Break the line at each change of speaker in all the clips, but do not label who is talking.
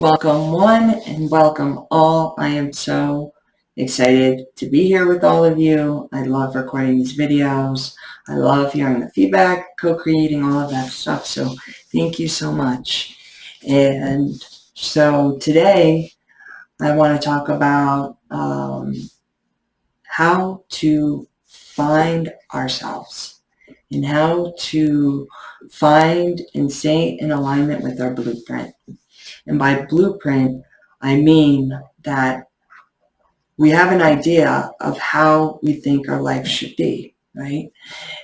Welcome one and welcome all. I am so excited to be here with all of you. I love recording these videos. I love hearing the feedback, co-creating all of that stuff. So thank you so much. And so today I want to talk about how to find ourselves and how to find and stay in alignment with our blueprint. And by blueprint, I mean that we have an idea of how we think our life should be, right?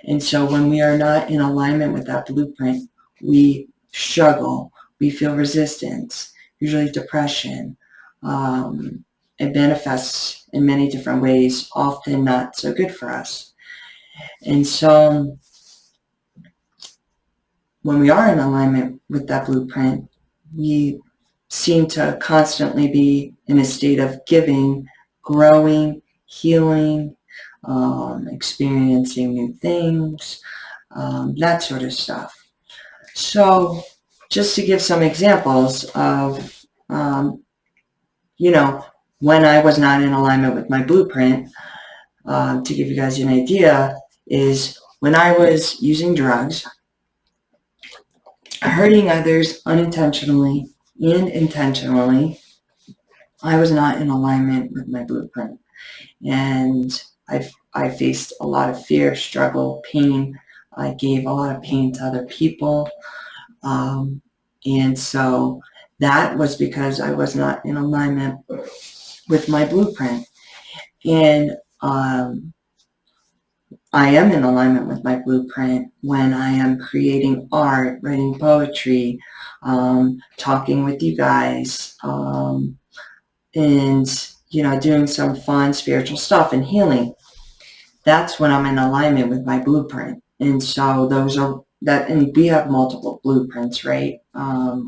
And so when we are not in alignment with that blueprint, we struggle, we feel resistance, usually depression. It manifests in many different ways, often not so good for us. And so when we are in alignment with that blueprint, we seem to constantly be in a state of giving, growing, healing, experiencing new things, that sort of stuff. So just to give some examples of, when I was not in alignment with my blueprint, to give you guys an idea, is when I was using drugs, hurting others unintentionally and intentionally, I was not in alignment with my blueprint. And I faced a lot of fear, struggle, pain. I gave a lot of pain to other people. And so that was because I was not in alignment with my blueprint. And I am in alignment with my blueprint when I am creating art, writing poetry, talking with you guys, and doing some fun spiritual stuff and healing. That's when I'm in alignment with my blueprint. And so and we have multiple blueprints, right?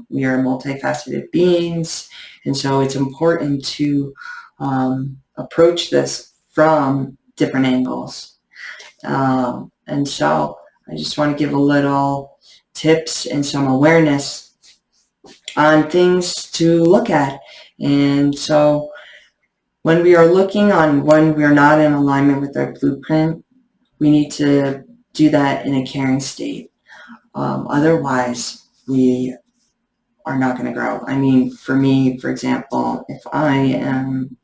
We are multifaceted beings, and so it's important to approach this from different angles. And so I just want to give a little tips and some awareness on things to look at. And so when we are looking on when we're not in alignment with our blueprint, we need to do that in a caring state. Otherwise, we are not going to grow. I mean, for me, for example, if I am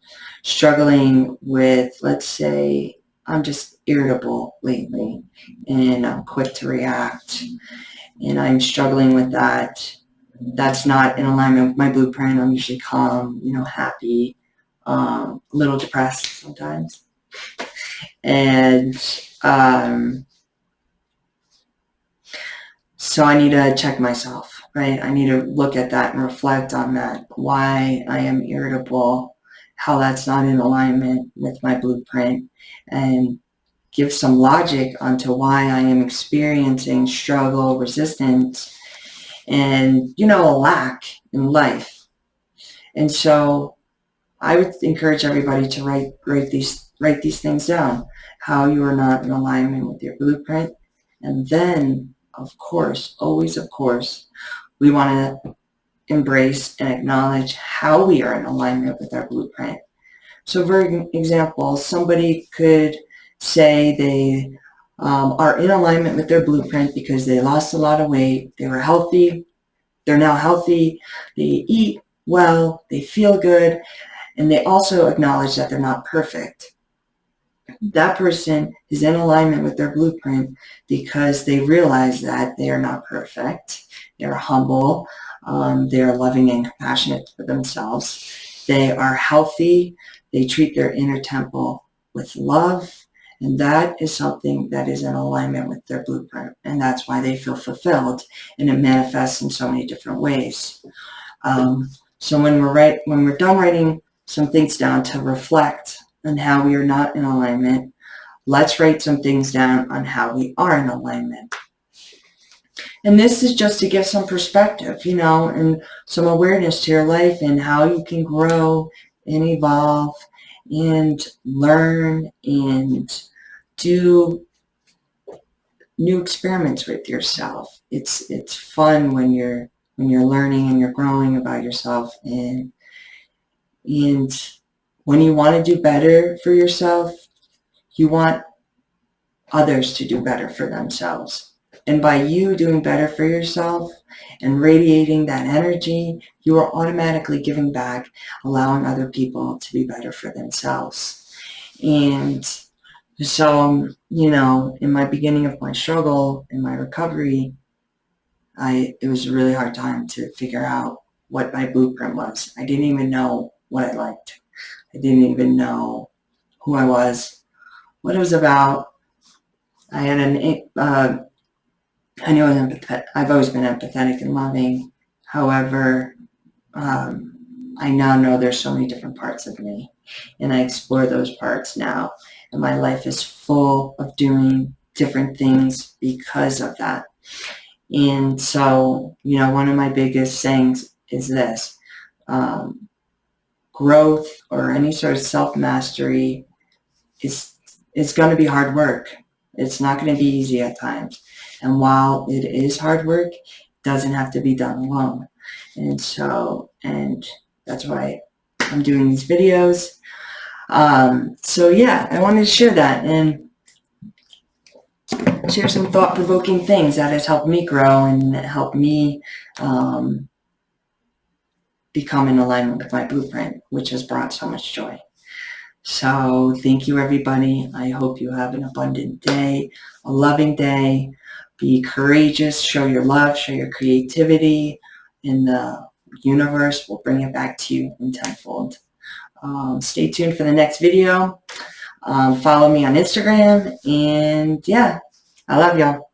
struggling with, let's say, I'm just irritable lately and I'm quick to react and I'm struggling with that, that's not in alignment with my blueprint. I'm usually calm, happy, a little depressed sometimes. And so I need to check myself, right? I need to look at that and reflect on that, why I am irritable, how that's not in alignment with my blueprint, and give some logic onto why I am experiencing struggle, resistance, and, a lack in life. And so I would encourage everybody to write these things down, how you are not in alignment with your blueprint. And then, of course, always of course, we want to embrace and acknowledge how we are in alignment with our blueprint. So for example, somebody could say they are in alignment with their blueprint because they lost a lot of weight, they were healthy, they're now healthy, they eat well, they feel good, and they also acknowledge that they're not perfect. That person is in alignment with their blueprint because they realize that they are not perfect, they're humble, they are loving and compassionate for themselves, they are healthy, they treat their inner temple with love, and that is something that is in alignment with their blueprint, and that's why they feel fulfilled, and it manifests in so many different ways. So when we're done writing some things down to reflect on how we are not in alignment, let's write some things down on how we are in alignment. And this is just to give some perspective, and some awareness to your life and how you can grow and evolve and learn and do new experiments with yourself. It's fun when you're when you're learning and you're growing about yourself. And when you want to do better for yourself, you want others to do better for themselves. And by you doing better for yourself and radiating that energy, you are automatically giving back, allowing other people to be better for themselves. And so, in my beginning of my struggle, in my recovery, it was a really hard time to figure out what my blueprint was. I didn't even know what I liked. I didn't even know who I was, what it was about. I had I knew I've always been empathetic and loving. However, I now know there's so many different parts of me, and I explore those parts now. And my life is full of doing different things because of that. And so, one of my biggest sayings is this: growth or any sort of self-mastery it's going to be hard work. It's not going to be easy at times. And while it is hard work, it doesn't have to be done alone. And that's why I'm doing these videos. So yeah, I wanted to share that and share some thought-provoking things that has helped me grow and helped me become in alignment with my blueprint, which has brought so much joy. So thank you, everybody. I hope you have an abundant day, a loving day. Be courageous, show your love, show your creativity, and the universe will bring it back to you in tenfold. Stay tuned for the next video. Follow me on Instagram, and yeah, I love y'all.